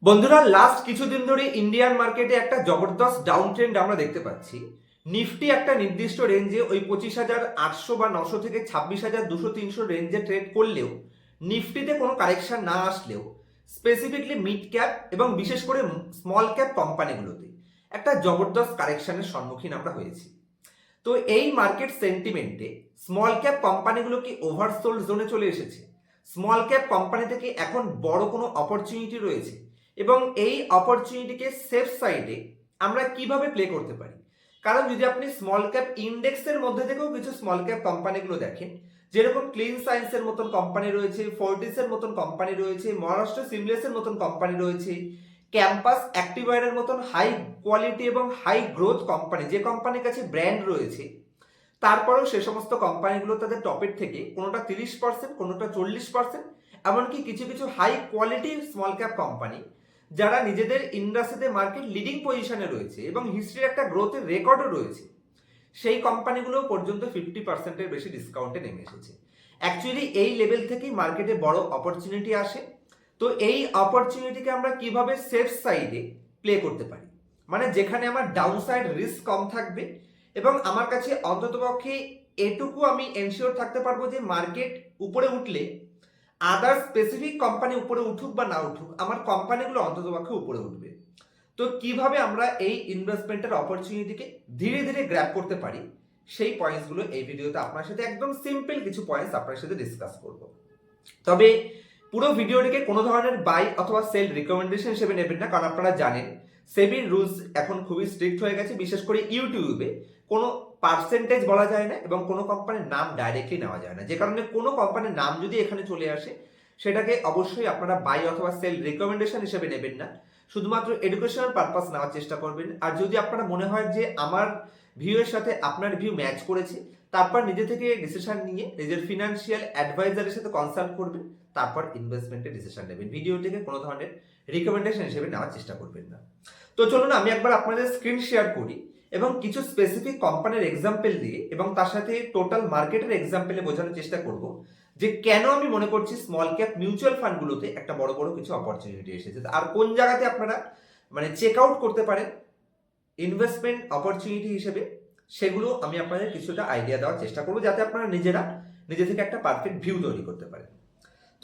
বন্ধুরা, লাস্ট কিছুদিন ধরে ইন্ডিয়ান মার্কেটে একটা জবরদস্ত ডাউন ট্রেন্ড আমরা দেখতে পাচ্ছি। নিফটি একটা নির্দিষ্ট রেঞ্জে ওই 25,800 বা 900 থেকে 26,200-300 রেঞ্জে ট্রেড করলেও নিফটিতে কোনো কারেকশন না আসলেও স্পেসিফিকলি মিড ক্যাপ এবং বিশেষ করে স্মল ক্যাপ কোম্পানিগুলোতে একটা জবরদস্ত কারেকশনের সম্মুখীন আমরা হয়েছি। তো এই মার্কেট সেন্টিমেন্টে স্মল ক্যাপ কোম্পানিগুলো কি ওভারসোল্ড জোনে চলে এসেছে? স্মল ক্যাপ কোম্পানি থেকে এখন বড় কোনো অপরচুনিটি রয়েছে এবং এই অপরচুনিটিকে সেফ সাইডে আমরা কিভাবে প্লে করতে পারি? কারণ যদি আপনি স্মল ক্যাপ ইন্ডেক্সের মধ্যে থেকেও কিছু স্মল ক্যাপ কোম্পানিগুলো দেখেন, যেরকম ক্লিন সায়েন্সের মতন কোম্পানি রয়েছে, ফোর্টিসের মতন কোম্পানি রয়েছে, মহারাষ্ট্র সিমলেসের মতন কোম্পানি রয়েছে, ক্যাম্পাস অ্যাক্টিভারের মতন হাই কোয়ালিটি এবং হাই গ্রোথ কোম্পানি, যে কোম্পানির কাছে ব্র্যান্ড রয়েছে, তারপরেও সে সমস্ত কোম্পানিগুলো তাদের টপের থেকে কোনোটা 30%, কোনোটা 40%, এমনকি কিছু কিছু হাই কোয়ালিটির স্মল ক্যাপ কোম্পানি যারা নিজেদের ইন্ডাস্ট্রিতে মার্কেট লিডিং পজিশনে রয়েছে এবং হিস্ট্রির একটা গ্রোথের রেকর্ডও রয়েছে, সেই কোম্পানিগুলো পর্যন্ত 50%-এর বেশি ডিসকাউন্টে নেমে এসেছে। অ্যাকচুয়ালি এই লেভেল থেকেই মার্কেটে বড় অপরচুনিটি আসে। তো এই অপরচুনিটিকে আমরা কিভাবে সেফ সাইডে প্লে করতে পারি, মানে যেখানে আমার ডাউন সাইড রিস্ক কম থাকবে এবং আমার কাছে অন্ততপক্ষে এটুকু আমি এনশিওর থাকতে পারবো যে মার্কেট উপরে উঠলে আদার স্পেসিফিক কোম্পানি উপরে উঠুক বা না উঠুক, আমার কোম্পানিগুলো অন্ততপক্ষে উপরে উঠবে। তো কিভাবে আমরা এই ইনভেস্টমেন্টের অপরচুনিটিকে ধীরে ধীরে গ্র্যাব করতে পারি, সেই পয়েন্টসগুলো এই ভিডিওতে আপনার সাথে একদম সিম্পল কিছু পয়েন্টস আপনার সাথে ডিসকাস করব। তবে পুরো ভিডিওটিকে কোনো ধরনের বাই অথবা সেল রিকমেন্ডেশন হিসেবে নেবেন না, কারণ আপনারা জানেন সেবির রুলস এখন খুবই স্ট্রিক্ট হয়ে গেছে। বিশেষ করে ইউটিউবে কোনো পার্সেন্টেজ বলা যায় না এবং কোনো কোম্পানির নাম ডাইরেক্টলি নেওয়া যায় না, যে কারণে কোনো কোম্পানির নাম যদি এখানে চলে আসে সেটাকে অবশ্যই আপনারা বাই অথবা সেল রিকমেন্ডেশন হিসেবে নেবেন না, শুধুমাত্র এডুকেশনাল পারপাস নেওয়ার চেষ্টা করবেন। আর যদি আপনারা মনে হয় যে আমার ভিউ এর সাথে আপনার ভিউ ম্যাচ করেছে, তারপর নিজে থেকে ডিসিশন নিয়ে নিজের ফিনান্সিয়াল অ্যাডভাইজারের সাথে কনসাল্ট করবেন, তারপর ইনভেস্টমেন্টের ডিসিশন নেবেন। ভিডিওটিকে কোনো ধরনের রিকমেন্ডেশন হিসেবে নেওয়ার চেষ্টা করবেন না। তো চলুন আমি একবার আপনাদের স্ক্রিন শেয়ার করি এবং কিছু স্পেসিফিক কোম্পানির এক্সাম্পল দিয়ে এবং তার সাথে টোটাল মার্কেটের এক্সাম্পলে বোঝানোর চেষ্টা করব যে কেন আমি মনে করছি স্মল ক্যাপ মিউচুয়াল ফান্ডগুলোতে একটা বড় বড় কিছু অপরচুনিটি এসেছে, আর কোন জায়গাতে আপনারা মানে চেক আউট করতে পারেন ইনভেস্টমেন্ট অপরচুনিটি হিসেবে, সেগুলো আমি আপনাদের কিছুটা আইডিয়া দেওয়ার চেষ্টা করবো, যাতে আপনারা নিজেরা নিজে থেকে একটা পারফেক্ট ভিউ তৈরি করতে পারেন।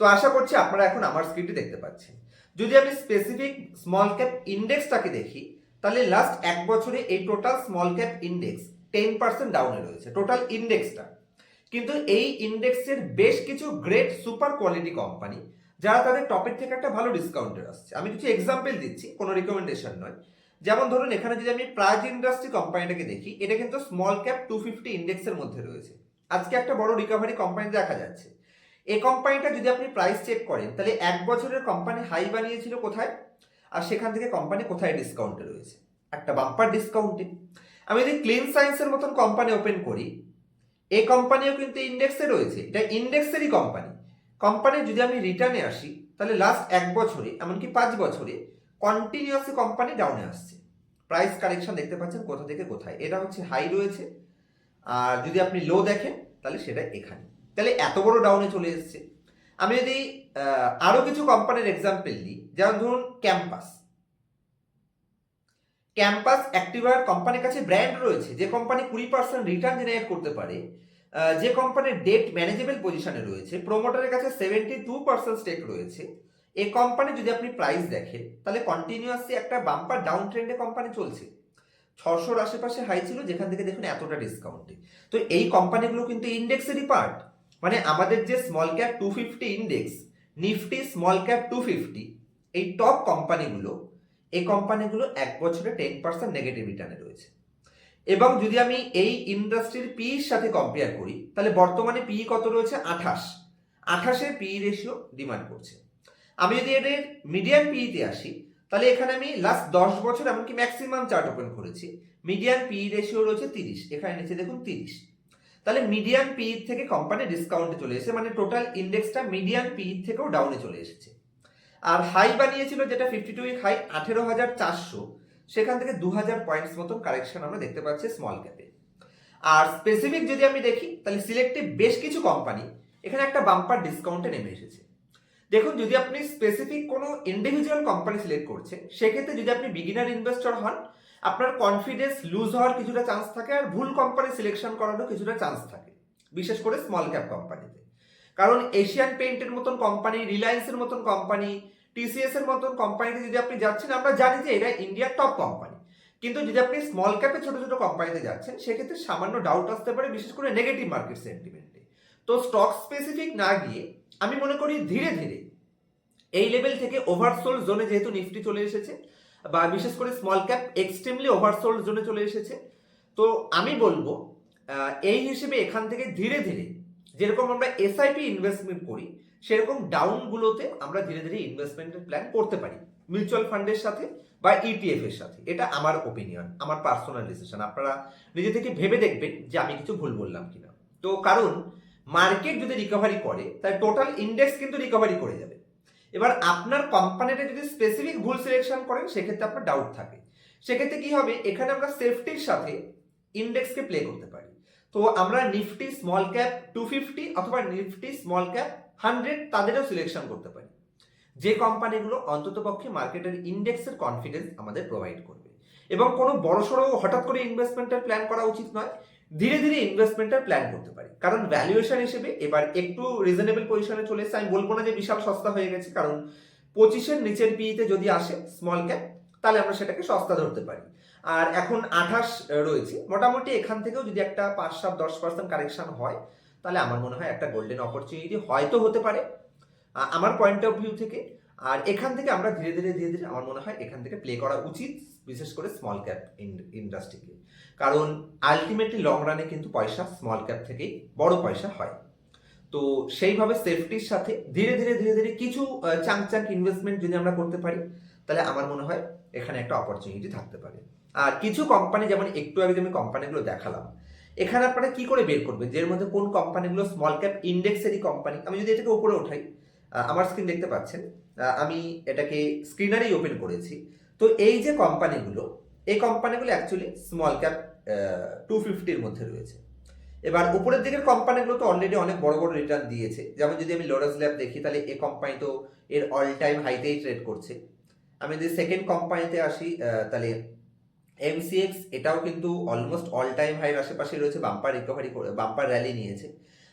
তো আশা করছি আপনারা এখন আমার স্ক্রিনটি দেখতে পাচ্ছেন। যদি আমি স্পেসিফিক স্মল ক্যাপ ইন্ডেক্সটাকে দেখি, তাহলে লাস্ট এক বছরে এই টোটাল স্মল ক্যাপ ইন্ডেক্স 10% ডাউনে রয়েছে, টোটাল ইন্ডেক্সটা। কিন্তু এই ইন্ডেক্সের বেশ কিছু গ্রেট সুপার কোয়ালিটি কোম্পানি যারা তাদের টপের থেকে একটা ভালো ডিসকাউন্টে আসছে। আমি কিছু এক্সাম্পল দিচ্ছি, কোনো রিকমেন্ডেশন নয়। যেমন ধরুন এখানে যদি আমি প্রাইজ ইন্ডাস্ট্রি কোম্পানিটাকে দেখি, এটা কিন্তু স্মল ক্যাপ 250 ইন্ডেক্সের মধ্যে রয়েছে। আজকে একটা বড় রিকভারি কোম্পানি দেখা যাচ্ছে। এই কোম্পানিটা যদি আপনি প্রাইস চেক করেন, তাহলে এক বছরের কোম্পানি হাই বানিয়েছিল কোথায়, আর সেখান থেকে কোম্পানি কোথায় ডিসকাউন্টে রয়েছে, একটা বাম্পার ডিসকাউন্টে। আমি যদি ক্লিন সায়েন্সের মতন কোম্পানি ওপেন করি, এই কোম্পানিও কিন্তু ইন্ডেক্সে রয়েছে, এটা ইন্ডেক্সেরই কোম্পানি। কোম্পানির যদি আমি রিটার্নে আসি, তাহলে লাস্ট এক বছরে এমনকি 5 বছরে কন্টিনিউয়াসলি কোম্পানি ডাউনে আসছে। প্রাইস কারেকশন দেখতে পাচ্ছেন কোথা থেকে কোথায়, এটা হচ্ছে হাই রয়েছে, আর যদি আপনি লো দেখেন তাহলে সেটা এখানে, তাহলে এত বড় ডাউনে চলে এসছে। আমি যদি আরো কিছু কোম্পানির এক্সাম্পল দিই, যেমন ধরুন ক্যাম্পাস। ক্যাম্পাস অ্যাক্টিভার কোম্পানির কাছে ব্র্যান্ড রয়েছে, যে কোম্পানি 20% রিটার্ন জেনারেট করতে পারে, যে কোম্পানির ডেট ম্যানেজেবল পজিশনে রয়েছে, প্রোমোটারের কাছে 72% স্টেক রয়েছে। এই কোম্পানি যদি আপনি প্রাইস দেখেন, তাহলে কন্টিনিউয়াসলি একটা বাম্পার ডাউন ট্রেন্ডে কোম্পানি চলছে। 600-র আশেপাশে হাই ছিল, যেখান থেকে দেখুন এতটা ডিসকাউন্টে। তো এই কোম্পানিগুলো কিন্তু ইন্ডেক্সেরই পার্ট। মানে আমাদের যে small cap 250 index, Nifty small cap 250, এই টপ কোম্পানিগুলো, এই কোম্পানিগুলো এক বছরে 10% নেগেটিভ রিটার্নে রয়েছে। এবং যদি আমি এই ইন্ডাস্ট্রির পিইর সাথে কম্পেয়ার করি, তাহলে বর্তমানে পিই কত রয়েছে? 28 পিই রেশিও ডিমান্ড করছে। আমি যদি এদের মিডিয়ান পিইতে আসি, তাহলে এখানে আমি লাস্ট 10 বছর এমনকি ম্যাক্সিমাম চার্ট ওপেন করেছি, মিডিয়ান পিই রেশিও রয়েছে 30, এখানে নিচে দেখুন 30। তাহলে মিডিয়ান পিই থেকে কোম্পানি ডিসকাউন্টে চলে এসেছে, মানে টোটাল ইন্ডেক্সটা মিডিয়ান পিই থেকেও ডাউনে চলে এসেছে। আর হাই বানিয়েছিল যেটা 52 উইক হাই 18,400, সেখান থেকে 2000 পয়েন্টস মতন কারেকশন আমরা দেখতে পাচ্ছি স্মল ক্যাপে। আর স্পেসিফিক যদি আমি দেখি, তাহলে সিলেক্টিভ বেশ কিছু কোম্পানি এখানে একটা বাম্পার ডিসকাউন্টে নেমে এসেছে। দেখুন, যদি আপনি স্পেসিফিক কোনো ইন্ডিভিজুয়াল কোম্পানি সিলেক্ট করছেন, সেক্ষেত্রে যদি আপনি বিগিনার ইনভেস্টর হন, আপনার কনফিডেন্স লুজ হওয়ার কিছুটা চান্স থাকে, আর ভুল কোম্পানি সিলেকশন করারও কিছুটা চান্স থাকে, বিশেষ করে স্মল ক্যাপ কোম্পানিতে। কারণ এশিয়ান পেইন্টের মতন কোম্পানি, রিলায়েন্সের মতন কোম্পানি, টিসিএস এর মতন কোম্পানিতে যদি আপনি যাচ্ছেন, আমরা জানি যে এরা ইন্ডিয়ার টপ কোম্পানি। কিন্তু যদি আপনি স্মল ক্যাপে ছোট ছোট কোম্পানিতে যাচ্ছেন, সেক্ষেত্রে সামান্য ডাউট আসতে পারে, বিশেষ করে নেগেটিভ মার্কেট সেন্টিমেন্টে। তো স্টক স্পেসিফিক না গিয়ে আমি মনে করি ধীরে ধীরে এই লেভেল থেকে ওভারসোল্ড জোনে যেহেতু নিফটি চলে এসেছে, বা বিশেষ করে স্মল ক্যাপ এক্সট্রিমলি ওভারসোল্ড জোনে চলে এসেছে, তো আমি বলবো এই হিসেবে এখান থেকে ধীরে ধীরে যেরকম আমরা এসআইপি ইনভেস্টমেন্ট করি, সেরকম ডাউনগুলোতে আমরা ধীরে ধীরে ইনভেস্টমেন্টের প্ল্যান করতে পারি, মিউচুয়াল ফান্ডের সাথে বা ইটিএফ এর সাথে। এটা আমার ওপিনিয়ন, আমার পার্সোনাল ডিসিশন। আপনারা নিজে থেকে ভেবে দেখবেন যে আমি কিছু ভুল বললাম কিনা। তো কারণ মার্কেট যদি রিকভারি করে, তাই টোটাল ইন্ডেক্স কিন্তু রিকভারি করে যাবে। এবার আপনার কোম্পানিটা যদি স্পেসিফিক ভুল সিলেকশন করেন, সেক্ষেত্রে আপনার ডাউট থাকে। সেক্ষেত্রে কি হবে, এখানে আমরা সেফটির সাথে ইন্ডেক্সকে প্লে করতে পারি। তো আমরা নিফটি স্মল ক্যাপ 250 অথবা নিফটি স্মল ক্যাপ 100 তাদেরও সিলেকশন করতে পারি, যে কোম্পানিগুলো অন্ততপক্ষে মার্কেটের ইন্ডেক্সের কনফিডেন্স আমাদের প্রোভাইড করবে। এবং কোনো বড়সড় হঠাৎ করে ইনভেস্টমেন্টের প্ল্যান করা উচিত নয়, ধীরে ধীরে ইনভেস্টমেন্টের প্ল্যান করতে পারি। কারণ ভ্যালুয়েশন হিসেবে এবার একটু রিজনেবল পজিশনে চলে এসেছে। আমি বলবো না যে বিশাল সস্তা হয়ে গেছে, কারণ 25-এর নিচের পিইতে যদি আসে স্মল ক্যাপ, তাহলে আমরা সেটাকে সস্তা ধরতে পারি। আর এখন 28 রয়েছে, মোটামুটি এখান থেকেও যদি একটা 5-7-10% কারেকশন হয়, তাহলে আমার মনে হয় একটা গোল্ডেন অপরচুনিটি হয়তো হতে পারে আমার পয়েন্ট অফ ভিউ থেকে। আর এখান থেকে আমরা ধীরে ধীরে ধীরে ধীরে আমার মনে হয় এখান থেকে প্লে করা উচিত, বিশেষ করে স্মল ক্যাপ ইন্ডাস্ট্রিকে। কারণ আলটিমেটলি লং রানে কিন্তু পয়সা স্মল ক্যাপ থেকেই বড় পয়সা হয়। তো সেইভাবে সেফটির সাথে ধীরে ধীরে ধীরে ধীরে কিছু চাঙ্ক চাঙ্ক ইনভেস্টমেন্ট যদি আমরা করতে পারি, তাহলে আমার মনে হয় এখানে একটা অপরচুনিটি থাকতে পারে। আর কিছু কোম্পানি, যেমন একটু আগে আমি কোম্পানিগুলো দেখালাম, এখানে আপনারা কি করে বের করবেন যে এর মধ্যে কোন কোম্পানিগুলো স্মল ক্যাপ ইন্ডেক্সেরই কোম্পানি। আমি যদি এটাকে উপরে ওঠাই, আমার স্ক্রিন দেখতে পাচ্ছেন, আমি এটাকে স্ক্রিনারেই ওপেন করেছি। তো এই যে কোম্পানিগুলো, এই কোম্পানিগুলো অ্যাকচুয়ালি স্মল ক্যাপ 250-র মধ্যে রয়েছে। এবার উপরের দিকের কোম্পানিগুলো তো অলরেডি অনেক বড় বড় রিটার্ন দিয়েছে। যেমন যদি আমি লোরাস ল্যাব দেখি, তাহলে এই কোম্পানি তো এর অল টাইম হাইতেই ট্রেড করছে। আমি যদি সেকেন্ড কোম্পানিতে আসি, তাহলে এমসিএক্স, এটাও কিন্তু অলমোস্ট অল টাইম হাইয়ের আশেপাশে রয়েছে, বাম্পার রিকভারি করে বাম্পার র্যালি নিয়েছে।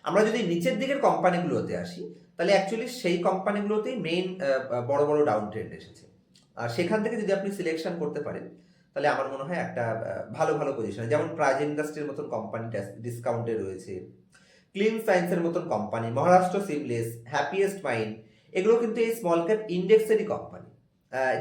আমরা যদি নিচের দিকের কোম্পানিগুলোতে আসি, তাহলে অ্যাকচুয়ালি সেই কোম্পানিগুলোতেই মেইন বড় বড় ডাউন ট্রেন্ড এসেছে। আর সেখান থেকে যদি আপনি সিলেকশন করতে পারেন, তাহলে আমার মনে হয় একটা ভালো ভালো পজিশনে, যেমন প্রাইজ ইন্ডাস্ট্রির মতন কোম্পানি ডিসকাউন্টে রয়েছে, ক্লিন সায়েন্সের মতন company, Maharashtra seamless, happiest mind, এগুলো কিন্তু এই স্মল ক্যাপ ইন্ডেক্সেরই কোম্পানি।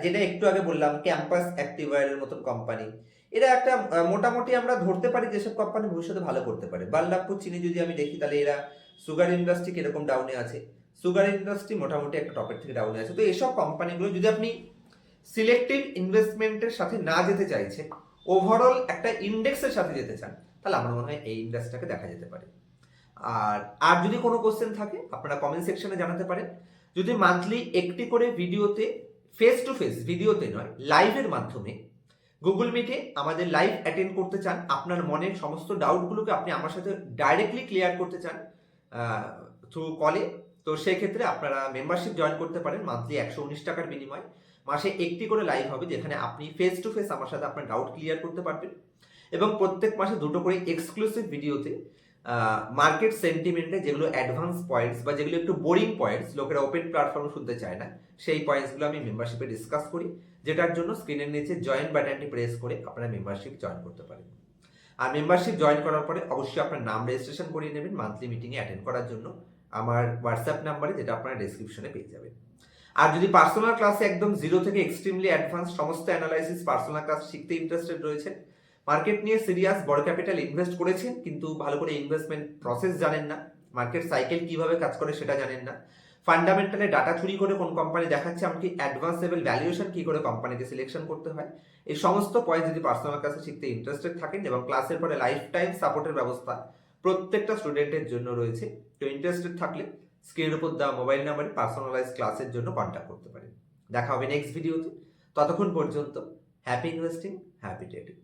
যেটা একটু আগে বললাম, ক্যাম্পাস অ্যাক্টিভারের মতন কোম্পানি, এরা একটা মোটামুটি আমরা ধরতে পারি যেসব কোম্পানি ভবিষ্যতে ভালো করতে পারে। বাল্লাপুর চিনি যদি আমি দেখি, তাহলে এরা সুগার ইন্ডাস্ট্রি কিরকম ডাউনে আছে, সুগার ইন্ডাস্ট্রি মোটামুটি একটা টপের থেকে ডাউনে আছে। তো এইসব কোম্পানিগুলো যদি আপনি সিলেক্টিভ ইনভেস্টমেন্টের সাথে না যেতে চাইছেন, ওভারঅল একটা ইন্ডেক্সের সাথে যেতে চান, তাহলে আমার মনে হয় এই ইন্ডেক্সটাকে দেখা যেতে পারে। আর যদি কোনো কোশ্চেন থাকে, আপনারা কমেন্ট সেকশনে জানাতে পারেন। যদি মান্থলি একটি করে ভিডিওতে, ফেস টু ফেস ভিডিওতে নয়, লাইভের মাধ্যমে গুগল মিটে আমাদের লাইভ অ্যাটেন্ড করতে চান, আপনার মনের সমস্ত ডাউটগুলোকে আপনি আমার সাথে ডাইরেক্টলি ক্লিয়ার করতে চান থ্রু কলে, তো সেক্ষেত্রে আপনারা মেম্বারশিপ জয়েন করতে পারেন। মান্থলি 119 টাকার বিনিময়ে মাসে একটি করে লাইভ হবে, যেখানে আপনি ফেস টু ফেস আমার সাথে আপনার ডাউট ক্লিয়ার করতে পারবেন। এবং প্রত্যেক মাসে 2টো করে এক্সক্লুসিভ ভিডিওতে মার্কেট সেন্টিমেন্টে যেগুলো অ্যাডভান্স পয়েন্টস বা যেগুলো একটু বোরিং পয়েন্টস, লোকেরা ওপেন প্ল্যাটফর্মে শুনতে চায় না, সেই পয়েন্টসগুলো আমি মেম্বারশিপে ডিসকাস করি, যেটার জন্য স্ক্রিনের নিচে জয়েন বাটনটি প্রেস করে আপনারা মেম্বারশিপ জয়েন করতে পারেন। আর মেম্বারশিপ জয়েন করার পরে অবশ্যই আপনার নাম রেজিস্ট্রেশন করিয়ে নেবেন মান্থলি মিটিংয়ে অ্যাটেন্ড করার জন্য, আমার হোয়াটসঅ্যাপ নাম্বারে, যেটা আপনারা ডেসক্রিপশনে পেয়ে যাবেন। আর যদি পার্সোনাল ক্লাসে একদম জিরো থেকে এক্সট্রিমলি অ্যাডভান্স সমস্ত অ্যানালাইসিস পার্সোনাল ক্লাস শিখতে ইন্টারেস্টেড রয়েছেন, মার্কেট নিয়ে সিরিয়াস, বড় ক্যাপিটাল ইনভেস্ট করেছেন কিন্তু ভালো করে ইনভেস্টমেন্ট প্রসেস জানেন না, মার্কেট সাইকেল কিভাবে কাজ করে সেটা জানেন না, ফান্ডামেন্টালে ডাটা চুরি করে কোন কোম্পানি দেখাচ্ছে, এমনকি অ্যাডভান্স লেভেল ভ্যালুয়েশন কি করে কোম্পানিকে সিলেকশন করতে হয়, এই সমস্ত পয়েন্ট যদি পার্সোনাল ক্লাসে শিখতে ইন্টারেস্টেড থাকেন, এবং ক্লাসের পরে লাইফ টাইম সাপোর্টের ব্যবস্থা প্রত্যেকটা স্টুডেন্টের জন্য রয়েছে, তো ইন্টারেস্টেড থাকলে স্ক্রিনের উপর দেওয়া মোবাইল নাম্বারে পার্সোনালাইজ ক্লাসের জন্য কন্ট্যাক্ট করতে পারেন। দেখা হবে নেক্সট ভিডিওতে, ততক্ষণ পর্যন্ত হ্যাপি ইনভেস্টিং, হ্যাপি ট্রেডিং।